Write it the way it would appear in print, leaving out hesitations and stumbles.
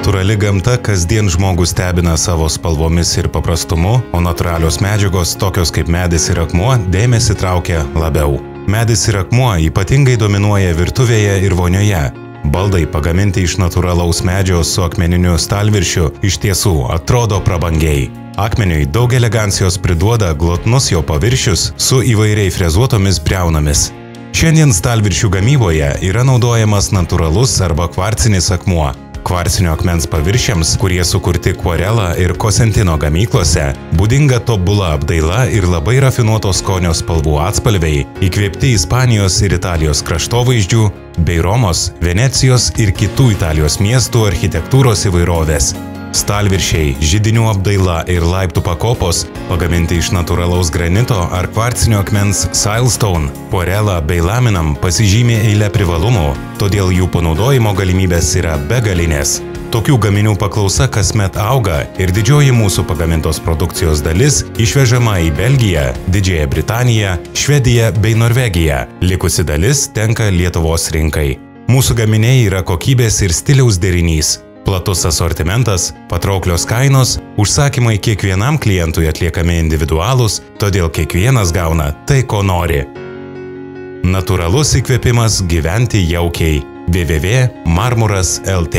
Natūrali gamta kasdien žmogų stebina savo spalvomis ir paprastumu, o natūralios medžiagos, tokios kaip medis ir akmuo, dėmesį traukia labiau. Medis ir akmuo ypatingai dominuoja virtuvėje ir vonioje. Baldai pagaminti iš natūralaus medžio su akmeniniu stalviršiu iš tiesų atrodo prabangiai. Akmeniui daug elegancijos priduoda glotnus jo paviršius su įvairiai frezuotomis briaunomis. Šiandien stalviršių gamyboje yra naudojamas natūralus arba kvarcinis akmuo. Kvarcinio akmens paviršiams, kurie sukurti Quarela ir Cosentino gamyklose, būdinga tobula apdaila ir labai rafinuoto skonio spalvų atspalviai, įkvėpti Ispanijos ir Italijos kraštovaizdžių, bei Romos, Venecijos ir kitų Italijos miestų architektūros įvairovės. Stalviršiai, židinių apdaila ir laiptų pakopos pagaminti iš natūralaus granito ar kvarcinio akmens silestone, Quarela bei laminam pasižymė eilę privalumų, todėl jų panaudojimo galimybės yra begalinės. Tokių gaminių paklausa kasmet auga ir didžioji mūsų pagamintos produkcijos dalis išvežama į Belgiją, Didžiąją Britaniją, Švediją bei Norvegiją. Likusi dalis tenka Lietuvos rinkai. Mūsų gaminiai yra kokybės ir stiliaus derinys. Platus asortimentas, patrauklios kainos, užsakymai kiekvienam klientui atliekami individualūs, todėl kiekvienas gauna tai, ko nori. Natūralus įkvėpimas gyventi jaukiai. www.marmuras.lt